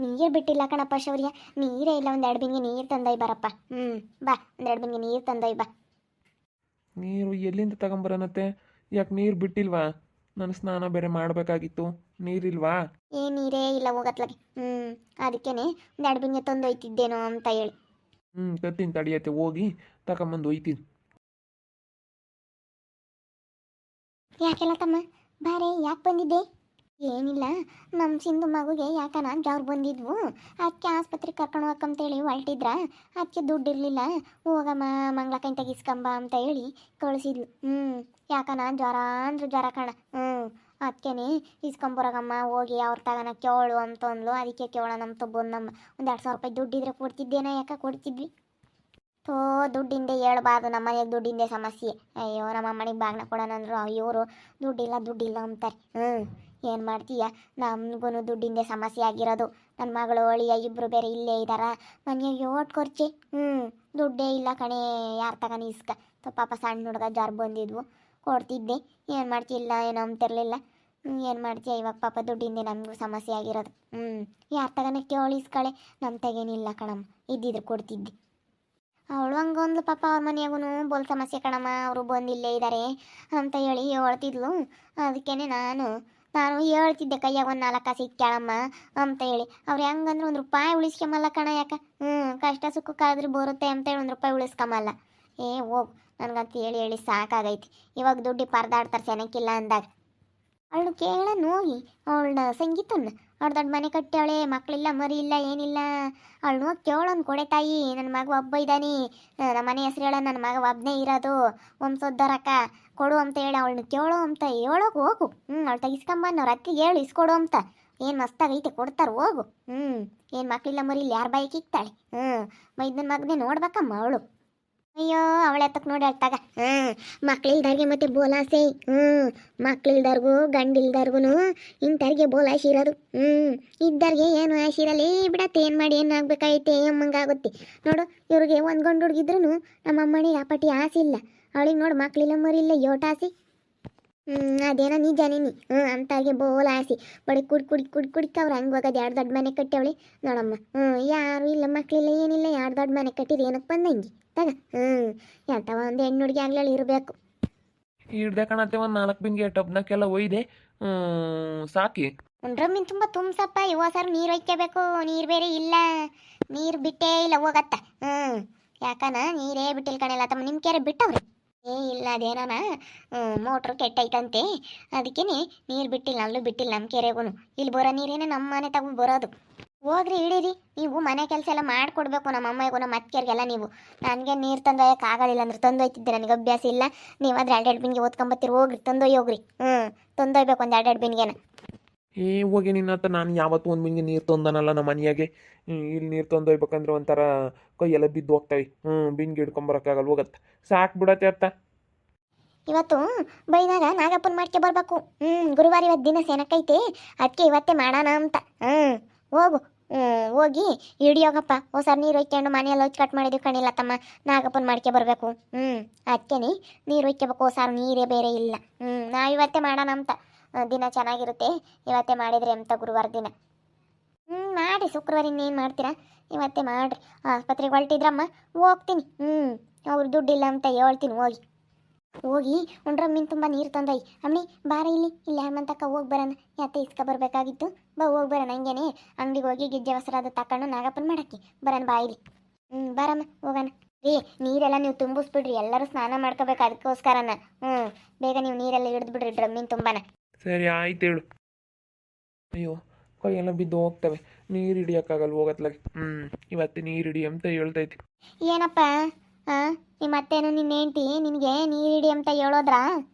ನೀರು ಬಿಟ್ಟಿಲ್ಲ ಕಣಪ್ಪ ಶೌರ್ಯ, ನೀರೇ ಇಲ್ಲ. ಒಂದೆರಡು ಬಿಂಗೆ ನೀರು ತಂದೊಯ್ ಬರಪ್ಪ. ಬಾ, ಒಂದೆರಡು ಬಿಂಗೆ ನೀರು ತಂದೊಯ್ ಬಾ. ನೀರು ಎಲ್ಲಿಂದ ತಗೊಂಬರನತ್ತೆ? ಯಾಕೆ ನೀರು ಬಿಟ್ಟಿಲ್ವಾ? ನಾನು ಸ್ನಾನ ಬೇರೆ ಮಾಡಬೇಕಾಗಿತ್ತು. ನೀರಿಲ್ವಾ? ನೀರೇ ಇಲ್ಲ ಹೋಗತ್ಲಾಗೆ. ಅದಕ್ಕೇನೆ ಒಂದೆರಡು ಬಿಂಗೆ ತಂದೊಯ್ತಿದ್ದೇನೋ ಅಂತ ಹೇಳಿ. ತತ್ತೀನಿ ತಡಿಯತ್ತೆ, ಹೋಗಿ ತಗೊಂಬಂದು ಒಯ್ತೀನಿ. ಯಾಕೆಲ್ಲ ತಮ್ಮ ಬಾರೆ, ಯಾಕೆ ಬಂದಿದ್ದೆ? ಏನಿಲ್ಲ, ನಮ್ಮ ಸಿಂಧು ಮಗುಗೆ ಯಾಕನ ಜವ್ರು ಬಂದಿದ್ವು. ಅದಕ್ಕೆ ಆಸ್ಪತ್ರೆಗೆ ಕರ್ಕೊಂಡು ಹೋಗಕ್ಕಂತೇಳಿ ಹೊರಟಿದ್ರ. ಅದಕ್ಕೆ ದುಡ್ಡು ಇರಲಿಲ್ಲ. ಹೋಗಮ್ಮ ಮಂಗ್ಳಕಂತ ತೆಗಿಸ್ಕೊಂಬ ಅಂತ ಹೇಳಿ ಕಳಿಸಿದ್ಲು. ಯಾಕನ ಜ್ವರ ಅಂದ್ರೆ ಜ್ವರ ಕಣ. ಅದಕ್ಕೇನೆ ಇಸ್ಕೊಂಬರಗಮ್ಮ ಹೋಗಿ ಅವ್ರ ತಗನ ಕೇಳು ಅಂತಂದ್ಲು. ಅದಕ್ಕೆ ಕೇಳೋಣ ಅಂತ ಬಂದಮ್ಮ. ಒಂದು 2,000 ರೂಪಾಯಿ ದುಡ್ಡಿದ್ರೆ ಕೊಡ್ತಿದ್ದೇನ? ಯಾಕೆ ಕೊಡ್ತಿದ್ವಿ. ಥೋ, ದುಡ್ಡಿಂದೆ ಹೇಳ್ಬಾರ್ದು. ನಮ್ಮ ಮನೆಗೆ ದುಡ್ಡಿಂದೆ ಸಮಸ್ಯೆ. ಅಯ್ಯೋ, ನಮ್ಮ ಅಮ್ಮನಿಗೆ ಬಾಗ್ನ ಕೊಡೋಣ ಅಂದರು ಇವರು ದುಡ್ಡಿಲ್ಲ ಅಂತಾರೆ. ಏನು ಮಾಡ್ತೀಯ, ನಮಗೂ ದುಡ್ಡಿಂದೆ ಸಮಸ್ಯೆ ಆಗಿರೋದು. ನನ್ನ ಮಗಳು ಅಳಿಯ ಇಬ್ಬರು ಬೇರೆ ಇಲ್ಲೇ ಇದ್ದಾರ. ಮನೆಗೆ ಓಟ್ ಖರ್ಚಿ. ದುಡ್ಡೇ ಇಲ್ಲ ಕಣೆ, ಯಾರು ತಗೊಂಡು ಇಸ್ಕ. ಪಾಪ ಸಣ್ಣ ಹುಡುಗ ಜಾರ್ ಬಂದಿದ್ವು, ಕೊಡ್ತಿದ್ದೆ. ಏನು ಮಾಡ್ತಿಲ್ಲ, ಏನೋ ಅಂತಿರ್ಲಿಲ್ಲ. ಏನು ಮಾಡ್ತೀಯ ಇವಾಗ? ಪಾಪ ದುಡ್ಡಿಂದೆ ನಮಗೂ ಸಮಸ್ಯೆ ಆಗಿರೋದು. ಯಾರು ತಗೋಣ ಕೇಳಿ ಇಸ್ಕಳೆ. ನಮ್ಮ ತಗೇನಿಲ್ಲ ಕಣಮ್ಮ, ಇದ್ದಿದ್ರು ಕೊಡ್ತಿದ್ದೆ. ಅವಳು ಹಂಗೊಂದು ಪಾಪ ಅವ್ರ ಮನೆಯಾಗೂ ಬೋಲ್ ಸಮಸ್ಯೆ ಕಣಮ್ಮ, ಅವರು ಬಂದಿಲ್ಲೇ ಇದ್ದಾರೆ ಅಂತ ಹೇಳಿ ಹೇಳ್ತಿದ್ಲು. ಅದಕ್ಕೇನೆ ನಾನು ಹೇಳ್ತಿದ್ದೆ ಕೈಯಾಗ ಒಂದು 4 ಕಾಸು ಇಕ್ಕಳಮ್ಮ ಅಂತ ಹೇಳಿ. ಅವ್ರು ಹೆಂಗಂದ್ರೆ 1 ರೂಪಾಯಿ ಉಳಿಸ್ಕೊಂಬಲ್ಲ ಕಣ. ಯಾಕೆ? ಕಷ್ಟ ಸುಖಕ್ಕಾದ್ರೂ ಬರುತ್ತೆ ಅಂತ ಹೇಳಿ 1 ರೂಪಾಯಿ ಉಳಿಸ್ಕೊಂಬಲ್ಲ. ಹೋಗು, ನನಗಂತ ಹೇಳಿ ಹೇಳಿ ಸಾಕಾಗೈತಿ. ಇವಾಗ ದುಡ್ಡು ಪರದಾಡ್ತಾರೆ ಸೆನಕ್ಕಿಲ್ಲ ಅಂದಾಗ. ಅವಳು ಕೇಳೋಣ ಹೋಗಿ, ಅವಳನ್ನ ಸಂಗೀತನ ಅವ್ಳು ದೊಡ್ಡ ಮನೆ ಕಟ್ಟಾಳೆ, ಮಕ್ಕಳಿಲ್ಲ ಮರಿ ಇಲ್ಲ ಏನಿಲ್ಲ. ಅವಳು ಹೋಗಿ ಕೇಳೋನ್ ಕೊಡೆ ತಾಯಿ, ನನ್ನ ಮಗ ಒಬ್ಬ ಇದ್ದಾನೆ, ನಮ್ಮ ಮನೆ ಹೆಸ್ರು ಹೇಳ, ನನ್ನ ಮಗ ಒಬ್ಬನೇ ಇರೋದು, ವಂಶೋದ್ಧಾರಕ ಕೊಡು ಅಂತ ಹೇಳಿ ಅವಳನ್ನ ಕೇಳೋ ಅಂತ ಹೇಳೋಕೆ ಹೋಗು. ಅವಳು ತೆಗಿಸ್ಕೊಂಬನ್ನ ಅವ್ರ ಅತ್ತಿಗೆ ಹೇಳು ಇಸ್ಕೊಡು ಅಂತ. ಏನು ಮಸ್ತಾಗೈತೆ, ಕೊಡ್ತಾರೆ ಹೋಗು. ಏನು ಮಕ್ಕಳಿಲ್ಲ ಮರಿ ಇಲ್ಲ, ಯಾರ ಬಾಯಿಗೆ ಇಕ್ತಾಳೆ? ಮೈದನ ಮಗನೇ ನೋಡ್ಬೇಕಮ್ಮ ಅವಳು. ಅಯ್ಯೋ, ಅವಳ ಎತ್ತಕ್ಕೆ ನೋಡಿ ಅಳ್ತಾಗ. ಮಕ್ಳಿಲ್ದಾರ್ಗೆ ಮತ್ತೆ ಬೋಲಾಸೆ. ಮಕ್ಳಿಲ್ದಾರ್ಗು ಗಂಡಿಲ್ದಾರ್ಗು ಇಂಥವ್ರಿಗೆ ಬೋಲಾಶಿ ಇರೋದು. ಇದ್ದವ್ರಿಗೆ ಏನು ಆಶೆ ಇರಲ್ಲ. ಬಿಡತ್ತೆ, ಏನು ಮಾಡಿ ಏನಾಗಬೇಕಾಗೈತೆ ಅಮ್ಮಂಗಾಗುತ್ತೆ ನೋಡು. ಇವ್ರಿಗೆ ಒಂದು ಗಂಡು ಹುಡುಗಿದ್ರು ನಮ್ಮ ಅಮ್ಮನಿಗೆ ಆ ಪಟ್ಟಿ ಆಸೆ ಇಲ್ಲ. ಅವಳಿಗೆ ನೋಡು ಮಕ್ಳಿಲ್ಲ ಮರಿಲ್ಲ ಯೋಟ ಆಸೆ. ಅದೇನೋ ನಿಜಾನೇನಿ. ಅಂಥವ್ರಿಗೆ ಬೋಲ ಆಸೆ. ಬಡಿ ಕುಡಿಕ ಅವ್ರು ಹಂಗೆ ಹೋಗೋದು. 2 ದೊಡ್ಡ ಮನೆ ಕಟ್ಟವಳಿ ನೋಡಮ್ಮ. ಯಾರು ಇಲ್ಲ, ಮಕ್ಳಿಲ್ಲ ಏನಿಲ್ಲ, 2 ದೊಡ್ಡ ಮನೆ ಕಟ್ಟಿದ್ದು ಏನಕ್ಕೆ ಬಂದಂಗೆ ತಗ. ಎಂಥವ ಒಂದು ಹೆಣ್ಣು ಹುಡುಗಿ ಆಗ್ಲಲ್ಲಿ ಇರಬೇಕು. ಹಿಡ್ದೆ ಕಣತ್ತೆ, ಒಂದು 4 ಬಿಂಗೆ ಟಬ್ನಕ್ಕೆಲ್ಲ ಒಯ್ದೆ. ಸಾಕಿ ಡ್ರಮ್ಮಿನ ತುಂಬ ತುಂಬಸಪ್ಪ. ಸರ್ ನೀರು ಒಯ್ಕೋಬೇಕು. ನೀರು ಬೇರೆ ಇಲ್ಲ, ನೀರು ಬಿಟ್ಟೇ ಇಲ್ಲ ಹೋಗತ್ತ. ಯಾಕನ ನೀರೇ ಬಿಟ್ಟಿಲ್ಲ ಕಣೆಲ್ಲ ತಮ್ಮ. ನಿಮ್ಮ ಕೆರೆ ಬಿಟ್ಟವ್ರಿ? ಇಲ್ಲ, ಅದೇನಾನ ಮೋಟ್ರು ಕೆಟ್ಟೈತಂತೆ, ಅದಕ್ಕೇನೆ ನೀರು ಬಿಟ್ಟಿಲ್ಲ. ಅಲ್ಲೂ ಬಿಟ್ಟಿಲ್ಲ ನಮ್ಮ ಕೆರೆಗೂ. ಇಲ್ಲಿ ಬರೋ ನೀರೇನೆ ನಮ್ಮ ಮನೆ ತಗೊಂಡು ಬರೋದು. ಹೋಗ್ರಿ ಹಿಡೀರಿ, ನೀವು ಮನೆ ಕೆಲಸ ಎಲ್ಲ ಮಾಡಿಕೊಡ್ಬೇಕು ನಮ್ಮ ಅಮ್ಮಗೂ ನಮ್ಮ ಅತ್ತಿಗೆರಿಗೆಲ್ಲ. ನೀವು ನನಗೆ ನೀರು ತಂದೊಯ್ಯಕ್ಕೆ ಆಗೋದಿಲ್ಲ ಅಂದ್ರೆ ತಂದೊಯ್ತಿದ್ದೆ, ನನಗೆ ಅಭ್ಯಾಸ ಇಲ್ಲ. ನೀವಾದ್ರೆ 2 ಬಿಂಗೆ ಓದ್ಕೊಂಬತ್ತೀರಿ. ಹೋಗ್ರಿ ತಂದೊಯ್ಯೋಗ್ರಿ. ತಂದೊಯ್ಬೇಕು ಒಂದು 2 ಬಿಂಗೆನ. ಹೋಗಿ ನಿನ್ನ ಹತ್ರ ನಾನು ಯಾವತ್ತೂ ಒಂದು ಬಿಂಗೆ ನೀರು ತಂದನಲ್ಲ ನಮ್ಮ ಮನೆಯಾಗೆ. ಇಲ್ಲಿ ನೀರು ತಂದೊಯ್ಬೇಕಂದ್ರೆ ಒಂಥರ ಕೈಯೆಲ್ಲ ಬಿದ್ದು ಹೋಗ್ತಾವೆ. ಬಿಂಗೆ ಹಿಡ್ಕೊಂಬರಕ್ಕಾಗಲ್ಲ, ಹೋಗತ್ತೆ. ಸಾಕು ಬಿಡತ್ತೆ ಅತ್ತ. ಇವತ್ತು ಬೈದಾಗ ನಾಗಪ್ಪನ ಮಾಡ್ಕೆ ಬರಬೇಕು. ಗುರುವಾರ ಇವತ್ತು ದಿನ ಸೆನಕೈತೆ, ಅದಕ್ಕೆ ಇವತ್ತೇ ಮಾಡೋಣ ಅಂತ. ಹೋಗು, ಹೋಗಿ ಹಿಡಿಯೋಗಪ್ಪ. ಸರ್ ನೀರು ಒಯ್ಕೊಂಡು ಮನೆಯೆಲ್ಲ ಹೊಚ್ಚು ಕಟ್ ಮಾಡಿದ್ವಿ ಕಣಿಲ್ಲ ತಮ್ಮ. ನಾಗಪ್ಪನ ಮಾಡ್ಕೆ ಬರಬೇಕು. ಅದಕ್ಕೆ ನೀರು ಒಯ್ಕೋಬೇಕು. ಸರ್ ನೀರೇ ಬೇರೆ ಇಲ್ಲ. ನಾವು ಇವತ್ತೇ ಮಾಡೋಣ ಅಂತ. ದಿನ ಚೆನ್ನಾಗಿರುತ್ತೆ ಇವತ್ತೇ ಮಾಡಿದ್ರಿ ಅಂತ, ಗುರುವಾರ ದಿನ. ಮಾಡಿ ಶುಕ್ರವಾರ ಇನ್ನೇನು ಮಾಡ್ತೀರಾ, ಇವತ್ತೇ ಮಾಡಿರಿ. ಆಸ್ಪತ್ರೆಗೆ ಹೊರಟಿದ್ರಮ್ಮ, ಹೋಗ್ತೀನಿ. ಅವ್ರು ದುಡ್ಡಿಲ್ಲ ಅಂತ ಹೇಳ್ತೀನಿ. ಹೋಗಿ ಉಂಡ್ರ ಮೀನು ತುಂಬ ನೀರು ತಂದೊಯ್. ಅಮ್ಮಿ ಬಾರ ಇಲ್ಲಿ ಹನುಮಂತಕ್ಕ ಹೋಗಿ ಬರೋಣ. ಯಾತೆ ಇಸ್ಕ ಬರಬೇಕಾಗಿತ್ತು. ಬಾ ಹೋಗಿ ಬರೋಣ. ಹಂಗೇನೆ ಅಂಗಡಿಗೆ ಹೋಗಿ ಗಿಜ್ಜೆ ಹೊಸರಾದ ತಕೊಂಡು ನಾಗಪ್ಪನ ಮಾಡಕ್ಕೆ ಬರೋಣ. ಬಾಯಿಲಿ ಬಾರಮ್ಮ ಹೋಗೋಣ. ನೀರೆಲ್ಲ ನೀವು ತುಂಬಿಸ್ಬಿಡ್ರಿ, ಎಲ್ಲರೂ ಸ್ನಾನ ಮಾಡ್ಕೋಬೇಕು. ಅದಕ್ಕೋಸ್ಕರನ ಬೇಗ ನೀವು ನೀರೆಲ್ಲ ಹಿಡಿದ್ಬಿಡ್ರಿ ಡ್ರಮ್ಮಿನ ತುಂಬಾನ. ಸರಿ ಆಯ್ತು ಹೇಳು. ಅಯ್ಯೋ, ಕೈಯೆಲ್ಲ ಬಿದ್ದು ಹೋಗ್ತವೆ. ನೀರು ಹಿಡಿಯೋಕ್ಕಾಗಲ್ಲ ಹೋಗತ್ಲಾಗೆ. ಇವತ್ತು ನೀರು ಹಿಡಿ ಅಂತ ಹೇಳ್ತೈತಿ. ಏನಪ್ಪ ನಿಮ್ಮ ಅತ್ತೇನು ನಿನ್ನ ಹೆಂಡ್ತಿ ನಿನಗೆ ನೀರು ಹಿಡಿ ಅಂತ ಹೇಳೋದ್ರಾ?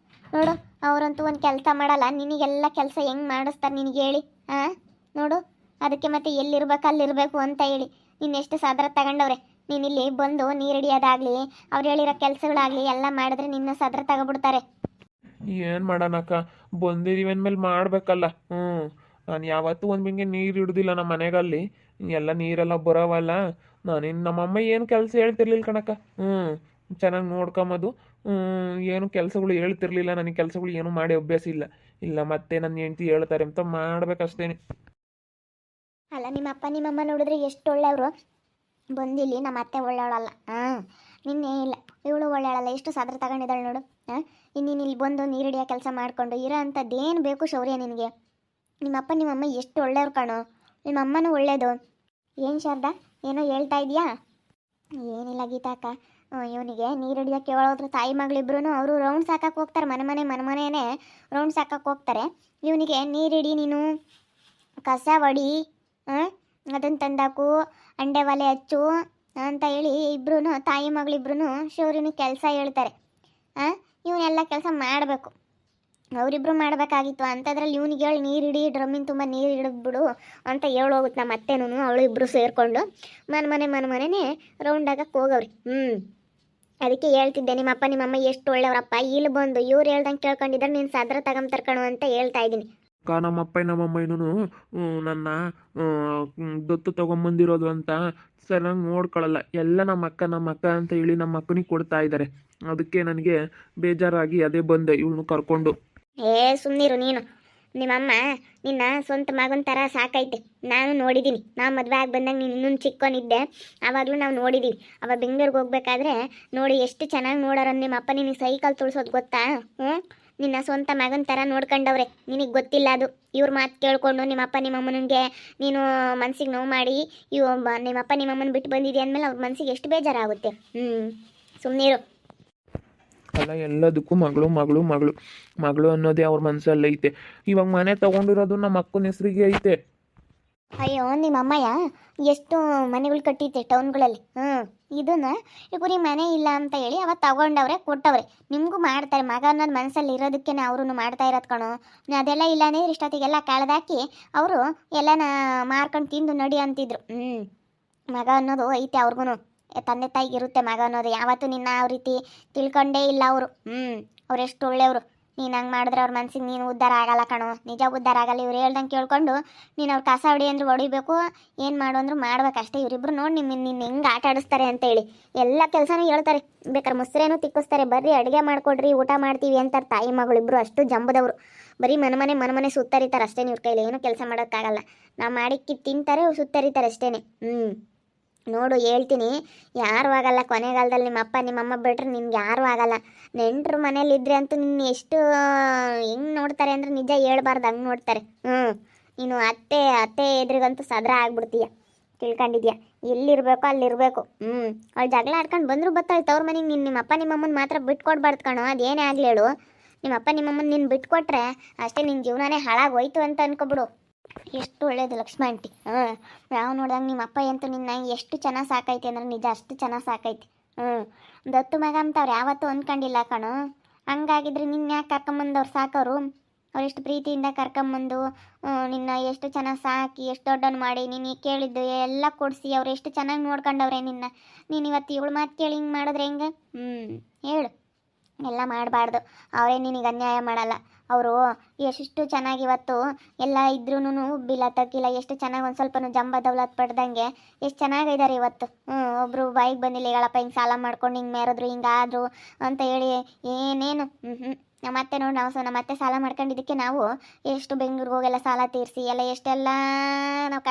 ನೋಡು, ಅವರಂತೂ ಒಂದು ಕೆಲಸ ಮಾಡಲ್ಲ. ನಿನಗೆಲ್ಲ ಕೆಲಸ ಹೆಂಗೆ ಮಾಡಿಸ್ತಾರೆ ನಿನಗೆ ಹೇಳಿ? ನೋಡು, ಅದಕ್ಕೆ ಮತ್ತೆ ಎಲ್ಲಿರ್ಬೇಕು ಅಲ್ಲಿರಬೇಕು ಅಂತ ಹೇಳಿ ನಿನ್ನೆಷ್ಟು ಸಾದ್ರ ತಗೊಂಡವ್ರೆ. ನೀನು ಇಲ್ಲಿ ಬಂದು ನೀರು ಹಿಡಿಯೋದಾಗಲಿ ಅವ್ರು ಹೇಳಿರೋ ಕೆಲಸಗಳಾಗಲಿ ಎಲ್ಲ ಮಾಡಿದ್ರೆ ನಿನ್ನ ಸಾದ್ರ ತಗೊಬಿಡ್ತಾರೆ. ಏನು ಮಾಡೋಣಕ್ಕ, ಬಂದಿದ್ದೀವಿ ಅಂದಮೇಲೆ ಮಾಡಬೇಕಲ್ಲ. ನಾನು ಯಾವತ್ತೂ ಒಂದು ಬಿಂಗೆ ನೀರು ಹಿಡ್ದಿಲ್ಲ ನಮ್ಮ ಮನೆಗಲ್ಲಿ. ಎಲ್ಲ ನೀರೆಲ್ಲ ಬರೋವಲ್ಲ. ನಾನಿನ್ನು ನಮ್ಮಮ್ಮ ಏನು ಕೆಲಸ ಹೇಳ್ತಿರ್ಲಿಲ್ಲ ಕಣಕ್ಕ. ಚೆನ್ನಾಗಿ ನೋಡ್ಕೊಂಬೋದು. ಏನು ಕೆಲಸಗಳು ಹೇಳ್ತಿರ್ಲಿಲ್ಲ ನನಗೆ. ಕೆಲಸಗಳು ಏನೂ ಮಾಡಿ ಅಭ್ಯಾಸ ಇಲ್ಲ. ಮತ್ತೆ ನನ್ನ ಹೆಂಡ್ತಿ ಹೇಳ್ತಾರೆ ಅಂತ ಮಾಡ್ಬೇಕಷ್ಟೇನೆ. ಅಲ್ಲ ನಿಮ್ಮಪ್ಪ ನಿಮ್ಮಮ್ಮ ನೋಡಿದ್ರೆ ಎಷ್ಟು ಒಳ್ಳೆಯವರು, ಬಂದಿಲ್ಲಿ ನಮ್ಮ ಅತ್ತೆ ಒಳ್ಳೆಯವಳಲ್ಲ. ಹಾಂ, ನಿನ್ನೆ ಇಲ್ಲ ಇವಳು ಒಳ್ಳೆಯವಳಲ್ಲ, ಎಷ್ಟು ಸಾದ್ರ ತಗೊಂಡಿದ್ದಾಳೆ ನೋಡು. ಹಾಂ, ಇನ್ನೀನು ಇಲ್ಲಿ ಬಂದು ನೀರಿಡಿಯೋ ಕೆಲಸ ಮಾಡಿಕೊಂಡು ಇರೋ ಅಂಥದ್ದೇನು ಬೇಕು ಶೌರ್ಯ ನಿನಗೆ? ನಿಮ್ಮಪ್ಪ ನಿಮ್ಮಮ್ಮ ಎಷ್ಟು ಒಳ್ಳೆಯವ್ರು ಕಾಣೋ, ನಿಮ್ಮಮ್ಮನೂ ಒಳ್ಳೇದು. ಏನು ಶಾರದಾ, ಏನೋ ಹೇಳ್ತಾ ಇದೆಯಾ? ಏನಿಲ್ಲ ಗೀತಾಕ, ಇವನಿಗೆ ನೀರು ಹಿಡಿಯೋಕ್ಕೆ ಹೇಳೋದ್ರು ತಾಯಿ ಮಗಳಿಬ್ರು ಅವರು ರೌಂಡ್ ಸಾಕಕ್ಕೆ ಹೋಗ್ತಾರೆ, ಮನೆಯೇ ರೌಂಡ್ ಸಾಕಕ್ಕೆ ಹೋಗ್ತಾರೆ. ಇವನಿಗೆ ನೀರು ಹಿಡಿ ನೀನು, ಕಸ ಹೊಡಿ, ಅದನ್ನು ತಂದಾಕು, ಅಂಡೆ ಒಲೆ ಹಚ್ಚು ಅಂತ ಹೇಳಿ ಇಬ್ರು ತಾಯಿ ಮಗಳಿಬ್ರು ಶೌರ್ಯನಿಗೆ ಕೆಲಸ ಹೇಳ್ತಾರೆ. ಇವನೆಲ್ಲ ಕೆಲಸ ಮಾಡಬೇಕು, ಅವರಿಬ್ರು ಮಾಡಬೇಕಾಗಿತ್ತು. ಅಂಥದ್ರಲ್ಲಿ ಇವನಿಗೆ ಹೇಳಿ ನೀರು ಹಿಡಿ, ಡ್ರಮ್ಮಿನ ತುಂಬ ನೀರು ಹಿಡಿದ್ಬಿಡು ಅಂತ ಹೇಳೋಗುತ್ತೆ ನಮ್ಮ ಅತ್ತೆನೂ ಅವಳು ಇಬ್ಬರು ಸೇರಿಕೊಂಡು ಮನೆನೇ ರೌಂಡ್ ಆಗಕ್ಕೆ ಹೋಗವ್ರಿ. ಅದಕ್ಕೆ ಹೇಳ್ತಿದ್ದೆ, ನಿಮ್ಮಪ್ಪ ನಿಮ್ಮಮ್ಮ ಎಷ್ಟು ಒಳ್ಳೆಯವರಪ್ಪ, ಇಲ್ಲಿ ಬಂದು ಇವ್ರು ಹೇಳ್ದಂಗೆ ಕೇಳ್ಕೊಂಡಿದ್ರೆ ನೀನು ಸಾದ್ರ ತಗೊಂತರ್ಕಣು ಅಂತ ಹೇಳ್ತಾ ಇದ್ದೀನಿ. ನಮ್ಮಪ್ಪ ನಮ್ಮಮ್ಮ ಇನ್ನೂ ನನ್ನ ದತ್ತು ತೊಗೊಂಬಂದಿರೋದು ಅಂತ ಚೆನ್ನಾಗಿ ನೋಡ್ಕೊಳ್ಳಲ್ಲ. ಎಲ್ಲ ನಮ್ಮ ಅಕ್ಕ ಅಂತ ಹೇಳಿ ನಮ್ಮ ಅಕ್ಕನಿಗೆ ಕೊಡ್ತಾ ಇದ್ದಾರೆ. ಅದಕ್ಕೆ ನನಗೆ ಬೇಜಾರಾಗಿ ಅದೇ ಬಂದೆ ಇವಳನ್ನು ಕರ್ಕೊಂಡು. ಸುಮ್ಮನಿರು ನೀನು, ನಿಮ್ಮಮ್ಮ ನಿನ್ನ ಸ್ವಂತ ಮಗನ ಥರ ಸಾಕೈತೆ. ನಾನು ನೋಡಿದ್ದೀನಿ, ನಾವು ಮದುವೆ ಆಗಿ ಬಂದಾಗ ನೀನು ಇನ್ನೊಂದು ಚಿಕ್ಕವನಿದ್ದೆ, ಆವಾಗಲೂ ನಾವು ನೋಡಿದ್ದೀವಿ. ಅವಾಗ ಬೆಂಗಳೂರಿಗೆ ಹೋಗ್ಬೇಕಾದ್ರೆ ನೋಡಿ ಎಷ್ಟು ಚೆನ್ನಾಗಿ ನೋಡೋರು. ನಿಮ್ಮಪ್ಪ ನಿನಗೆ ಸೈಕಲ್ ತುಳ್ಸೋದು ಗೊತ್ತಾ? ನಿನ್ನ ಸ್ವಂತ ಮಗನ ಥರ ನೋಡ್ಕೊಂಡವ್ರೆ, ನಿನಗೆ ಗೊತ್ತಿಲ್ಲ ಅದು. ಇವ್ರ ಮಾತು ಕೇಳಿಕೊಂಡು ನಿಮ್ಮಪ್ಪ ನಿಮ್ಮಮ್ಮನಿಗೆ ನೀನು ಮನ್ಸಿಗೆ ನೋವು ಮಾಡಿ ನಿಮ್ಮಪ್ಪ ನಿಮ್ಮಮ್ಮನ ಬಿಟ್ಟು ಬಂದಿದ್ದೆ ಅಂದಮೇಲೆ ಅವ್ರ ಮನಸ್ಸಿಗೆ ಎಷ್ಟು ಬೇಜಾರಾಗುತ್ತೆ. ಸುಮ್ಮನಿರು. ಅಲ್ಲ, ಎಲ್ಲದಕ್ಕೂ ಮಗಳು ಅನ್ನೋದೇ ಅವ್ರ ಮನಸ್ಸಲ್ಲಿ ಐತೆ. ಇವಾಗ ಮನೆ ತಗೊಂಡಿರೋದು ನಮ್ಮ ಅಕ್ಕನ ಹೆಸರಿಗೆ ಐತೆ. ಅಯ್ಯೋ, ನಿಮ್ಮಮ್ಮಯ್ಯ ಎಷ್ಟು ಮನೆಗಳು ಕಟ್ಟೈತೆ ಟೌನ್ಗಳಲ್ಲಿ. ಇದನ್ನ ಇಬ್ಬರಿ ಮನೆ ಇಲ್ಲ ಅಂತ ಹೇಳಿ ಅವತ್ತು ತಗೊಂಡವ್ರೆ, ಕೊಟ್ಟವ್ರೆ. ನಿಮಗೂ ಮಾಡ್ತಾರೆ, ಮಗ ಅನ್ನೋದು ಮನಸ್ಸಲ್ಲಿ ಇರೋದಕ್ಕೆ ಅವರು ಮಾಡ್ತಾ ಇರೋದು ಕಣೋ. ಅದೆಲ್ಲ ಇಲ್ಲ ಅಂದರೆ ಇಷ್ಟೊತ್ತಿಗೆಲ್ಲ ಕಳೆದಾಕಿ ಅವರು ಎಲ್ಲನ ಮಾರ್ಕೊಂಡು ತಿಂದು ನಡಿ ಅಂತಿದ್ರು. ಮಗ ಅನ್ನೋದು ಐತೆ ಅವ್ರಿಗೂ, ತಂದೆ ತಾಯಿಗೆ ಇರುತ್ತೆ ಮಗ ಅನ್ನೋದು. ಯಾವತ್ತೂ ನಿನ್ನ ಆ ರೀತಿ ತಿಳ್ಕೊಂಡೇ ಇಲ್ಲ ಅವರು. ಅವರೆಷ್ಟು ಒಳ್ಳೆಯವರು. ನೀನು ಹಂಗೆ ಮಾಡಿದ್ರೆ ಅವ್ರ ಮನ್ಸಿಗೆ ನೀನು ಉದ್ಧಾರ ಆಗಲ್ಲ ಕಣೋ, ನಿಜ ಉದ್ಧಾರ ಆಗಲ್ಲ. ಇವ್ರು ಹೇಳ್ದಂಗೆ ಕೇಳ್ಕೊಂಡು ನೀನು ಅವ್ರು ಕಸ ಹೊಡಿ ಅಂದ್ರೆ ಹೊಡಿಬೇಕು, ಏನು ಮಾಡು ಅಂದ್ರು ಮಾಡ್ಬೇಕಷ್ಟೇ. ಇವರಿಬ್ರು ನೋಡಿ ನಿನ್ನ ಹೆಂಗೆ ಆಟ ಆಡಿಸ್ತಾರೆ ಅಂತೇಳಿ ಎಲ್ಲ ಕೆಲಸನೂ ಹೇಳ್ತಾರೆ. ಬೇಕಾದ್ರೆ ಮುಸ್ರೇನೂ ತಿಕ್ಕಿಸ್ತಾರೆ, ಬರ್ರಿ ಅಡುಗೆ ಮಾಡಿಕೊಡ್ರಿ ಊಟ ಮಾಡ್ತೀವಿ ಅಂತಾರೆ. ತಾಯಿ ಮಗಳಿಬ್ರು ಅಷ್ಟು ಜಂಬದವರು, ಬರೀ ಮನೆ ಸುತ್ತರಿತಾರೆ ಅಷ್ಟೇ. ಇವ್ರ ಕೈಲಿ ಏನೂ ಕೆಲಸ ಮಾಡೋಕ್ಕಾಗಲ್ಲ. ನಾವು ಮಾಡಿಕ್ಕಿ ತಿಂತಾರೆ, ಸುತ್ತರಿತಾರೆ ಅಷ್ಟೇ. ನೋಡು ಹೇಳ್ತೀನಿ, ಯಾರೂ ಆಗಲ್ಲ ಕೊನೆಗಾಲದಲ್ಲಿ. ನಿಮ್ಮಪ್ಪ ನಿಮ್ಮಮ್ಮ ಬಿಟ್ರೆ ನಿನ್ಗೆ ಯಾರೂ ಆಗಲ್ಲ. ನೆಂಟರು ಮನೇಲಿದ್ರೆ ಅಂತೂ ನಿನ್ನ ಎಷ್ಟು ಹೆಂಗೆ ನೋಡ್ತಾರೆ ಅಂದರೆ ನಿಜ ಹೇಳ್ಬಾರ್ದು, ಹಂಗೆ ನೋಡ್ತಾರೆ. ನೀನು ಅತ್ತೆ ಎದುರಿಗಂತೂ ಸದ್ರ ಆಗ್ಬಿಡ್ತೀಯ, ತಿಳ್ಕೊಂಡಿದ್ಯಾ? ಎಲ್ಲಿರಬೇಕೋ ಅಲ್ಲಿರಬೇಕು. ಅವಳು ಜಗಳ ಆಡ್ಕೊಂಡು ಬಂದರೂ ಬರ್ತಾಳೆ ತವ್ರ ಮನೆಗೆ. ನಿಮ್ಮಪ್ಪ ನಿಮ್ಮಮ್ಮನ ಮಾತ್ರ ಬಿಟ್ಕೊಡ್ಬಾರ್ದು ಕಣೋ, ಅದೇನೇ ಆಗಲಿ ಹೇಳು. ನಿಮ್ಮಪ್ಪ ನಿಮ್ಮಮ್ಮನ ನೀನು ಬಿಟ್ಕೊಟ್ರೆ ಅಷ್ಟೇ, ನಿನ್ನ ಜೀವನನೇ ಹಾಳಾಗೋಯ್ತು ಅಂತ ಅನ್ಕೊಬಿಡು. ಎಷ್ಟು ಒಳ್ಳೇದು ಲಕ್ಷ್ಮ ಆಂಟಿ. ನಾವು ನೋಡಿದಾಗ ನಿಮ್ಮ ಅಪ್ಪ ಅಂತೂ ನಿನ್ನ ಎಷ್ಟು ಚೆನ್ನಾಗಿ ಸಾಕೈತಿ ಅಂದ್ರೆ ನಿಜ ಅಷ್ಟು ಚೆನ್ನಾಗಿ ಸಾಕೈತಿ. ದತ್ತು ಮಗ ಅಂತ ಅವ್ರು ಯಾವತ್ತೂ ಅಂದ್ಕೊಂಡಿಲ್ಲ ಕಣೋ. ಹಂಗಾಗಿದ್ರೆ ನಿನ್ನ ಯಾಕೆ ಕರ್ಕೊಂಬಂದವ್ರು ಸಾಕೋರು? ಅವ್ರು ಎಷ್ಟು ಪ್ರೀತಿಯಿಂದ ಕರ್ಕೊಂಬಂದು ನಿನ್ನ ಎಷ್ಟು ಚೆನ್ನಾಗಿ ಸಾಕಿ ಎಷ್ಟು ದೊಡ್ಡವನು ಮಾಡಿ ನೀನು ಕೇಳಿದ್ದು ಎಲ್ಲ ಕೊಡಿಸಿ ಅವ್ರು ಎಷ್ಟು ಚೆನ್ನಾಗಿ ನೋಡ್ಕೊಂಡವ್ರೆ ನಿನ್ನ. ನೀನು ಇವತ್ತು ಇವಳು ಮಾತು ಕೇಳಿ ಹಿಂಗೆ ಮಾಡಿದ್ರೆ ಹೆಂಗೆ? ಹೇಳು. ಎಲ್ಲ ಮಾಡಬಾರ್ದು. ಅವರೇ ನಿನಗೆ ಅನ್ಯಾಯ ಮಾಡಲ್ಲ. ಅವರು ಎಷ್ಟು ಚೆನ್ನಾಗಿ ಇವತ್ತು ಎಲ್ಲ ಇದ್ರೂ ಉಬ್ಬಿಲ್ಲ ತಗ್ಗಿಲ್ಲ, ಎಷ್ಟು ಚೆನ್ನಾಗಿ ಒಂದು ಸ್ವಲ್ಪನೂ ಜಂಬ ದೌಲತ್ ಪಡ್ದಂಗೆ ಎಷ್ಟು ಚೆನ್ನಾಗಿದ್ದಾರೆ ಇವತ್ತು. ಒಬ್ಬರು ಬಾಯಿಗೆ ಬಂದಿಲ್ಲ ಹೇಳಪ್ಪ, ಹಿಂಗೆ ಸಾಲ ಮಾಡ್ಕೊಂಡು ಹಿಂಗೆ ಮೇರಿದ್ರು ಹಿಂಗಾದ್ರು ಅಂತ ಹೇಳಿ ಏನೇನು. ನಮ್ಮ ಅತ್ತೆ ನೋಡಿ, ನಮ್ಮ ಅತ್ತೆ ಸಾಲ ಮಾಡ್ಕೊಂಡಿದ್ದಕ್ಕೆ ನಾವು ಎಷ್ಟು ಬೆಂಗಳೂರಿಗೆ ಹೋಗೆಲ್ಲ ಸಾಲ ತೀರಿಸಿ ಎಲ್ಲ ಎಷ್ಟೆಲ್ಲ ನಾವು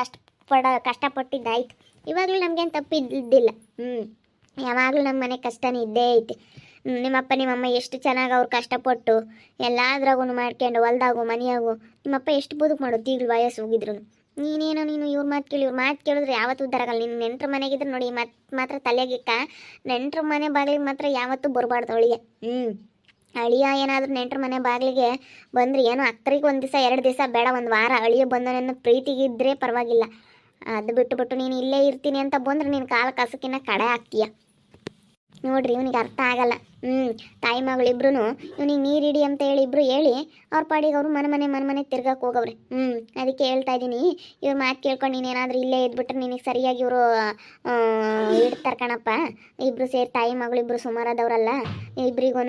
ಕಷ್ಟಪಟ್ಟಿದ್ದಾಯ್ತು. ಇವಾಗಲೂ ನಮಗೇನು ತಪ್ಪಿದ್ದಿಲ್ಲ. ಯಾವಾಗಲೂ ನಮ್ಮ ಮನೆ ಕಷ್ಟನೇ ಇದ್ದೇ ಐತೆ. ನಿಮ್ಮಪ್ಪ ನಿಮ್ಮಮ್ಮ ಎಷ್ಟು ಚೆನ್ನಾಗಿ ಅವ್ರು ಕಷ್ಟಪಟ್ಟು ಎಲ್ಲಾದ್ರಾಗೂ ಮಾಡ್ಕೊಂಡು ಹೊಲ್ದಾಗು ಮನೆಯಾಗು ನಿಮ್ಮಪ್ಪ ಎಷ್ಟು ಬದುಕು ಮಾಡೋದು. ಈಗಲೂ ವಯಸ್ಸು ಹೋಗಿದ್ರು ನೀನು ಇವ್ರ ಮಾತು ಕೇಳಿದ್ರೆ ಯಾವತ್ತೂ ಉದ್ಧಾರ ಆಗಲ್ಲ. ನಿನ್ನ ನೆಂಟ್ರ ಮನೆಗಿದ್ರೆ ನೋಡಿ ಮಾತ್ರ ತಲೆಗಿಕ್ಕ ನೆಂಟ್ರ ಮನೆ ಬಾಗಿಲಿಗೆ ಮಾತ್ರ ಯಾವತ್ತೂ ಬರಬಾರ್ದು ಅಳಿಯ. ಅಳಿಯ ಏನಾದರೂ ನೆಂಟ್ರ ಮನೆ ಬಾಗಿಲಿಗೆ ಬಂದರೆ ಏನೋ ಅಕ್ಕರಿಗೆ ಒಂದು ದಿವಸ 2 ದಿವಸ ಬೇಡ, ಒಂದು ವಾರ ಅಳಿಯ ಬಂದನನ್ನು ಪ್ರೀತಿಗಿದ್ರೆ ಪರವಾಗಿಲ್ಲ. ಅದು ಬಿಟ್ಟು ನೀನು ಇಲ್ಲೇ ಇರ್ತೀನಿ ಅಂತ ಬಂದ್ರೆ ನೀನು ಕಾಲ ಕಸಕ್ಕಿನ್ನ ಕಡೆ ಹಾಕ್ತೀಯ. ನೋಡ್ರಿ, ಇವನಿಗೆ ಅರ್ಥ ಆಗಲ್ಲ. ತಾಯಿ ಮಗಳಿಬ್ರು ಇವನಿಗೆ ನೀರು ಹಿಡಿ ಅಂತ ಹೇಳಿ ಇಬ್ರು ಹೇಳಿ ಅವ್ರ ಪಾಡಿಗೆ ಅವರು ಮನೆ ತಿರ್ಗಕ್ಕೆ ಹೋಗವ್ರೆ. ಅದಕ್ಕೆ ಹೇಳ್ತಾ ಇದ್ದೀನಿ, ಇವ್ರ ಮಾತು ಕೇಳ್ಕೊಂಡು ನೀನೇನಾದರೂ ಇಲ್ಲೇ ಇದ್ಬಿಟ್ರೆ ನಿನಗೆ ಸರಿಯಾಗಿ ಇವರು ಇಡ್ತಾರೆ ಕಣಪ್ಪ. ಇಬ್ಬರು ಸೇರಿ ತಾಯಿ ಮಗಳಿಬ್ರು ಸುಮಾರಾದವ್ರಲ್ಲ, ಇಬ್ರಿಗೂ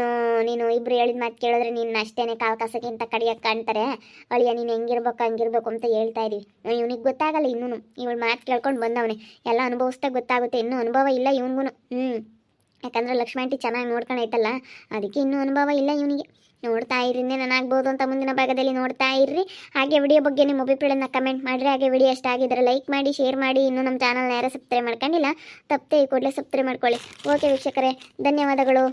ನೀನು ಇಬ್ರು ಹೇಳಿದ ಮಾತು ಕೇಳಿದ್ರೆ ನಿನ್ನ ಅಷ್ಟೇನೆ ಕಾಲು ಕಸಕ್ಕಿಂತ ಕಡಿಯಕ್ಕೆ ಕಾಣ್ತಾರೆ. ಅಳಿಯ ನೀನು ಹಂಗಿರ್ಬೇಕು ಅಂತ ಹೇಳ್ತಾ ಇದೀವಿ. ಇವನಿಗೆ ಗೊತ್ತಾಗಲ್ಲ ಇನ್ನೂ. ಇವಳು ಮಾತು ಕೇಳ್ಕೊಂಡು ಬಂದವನೇ ಎಲ್ಲ ಅನುಭವಿಸ್ದಾಗ ಗೊತ್ತಾಗುತ್ತೆ. ಇನ್ನೂ ಅನುಭವ ಇಲ್ಲ ಇವನಿಗೂ. ಯಾಕಂದ್ರೆ ಲಕ್ಷ್ಮಿ ಆಂಟಿ ಚೆನ್ನಾಗಿ ನೋಡ್ಕೊಂಡೈತಲ್ಲ, ಅದಕ್ಕೆ ಇನ್ನೂ ಅನುಭವ ಇಲ್ಲ ಇವನಿಗೆ. ನೋಡ್ತಾ ಇರಿ, ನಾನಾಗ್ಬೋದು ಅಂತ ಮುಂದಿನ ಭಾಗದಲ್ಲಿ ನೋಡ್ತಾ ಇರ್ರಿ. ಹಾಗೆ ವಿಡಿಯೋ ಬಗ್ಗೆ ನಿಮ್ಮ ಅಭಿಪ್ರಾಯನ ಕಮೆಂಟ್ ಮಾಡಿರಿ. ಹಾಗೆ ವಿಡಿಯೋ ಇಷ್ಟ ಆಗಿದ್ರೆ ಲೈಕ್ ಮಾಡಿ, ಶೇರ್ ಮಾಡಿ. ಇನ್ನೂ ನಮ್ಮ ಚಾನಲ್ನ ಯಾರು ಸಬ್ಸ್ಕ್ರೈಬ್ ಮಾಡ್ಕೊಂಡಿಲ್ಲ, ತಪ್ಪದೆ ಈ ಕೂಡಲೇ ಸಬ್ಸ್ಕ್ರೈಬ್ ಮಾಡ್ಕೊಳ್ಳಿ. ಓಕೆ ವೀಕ್ಷಕರೇ, ಧನ್ಯವಾದಗಳು.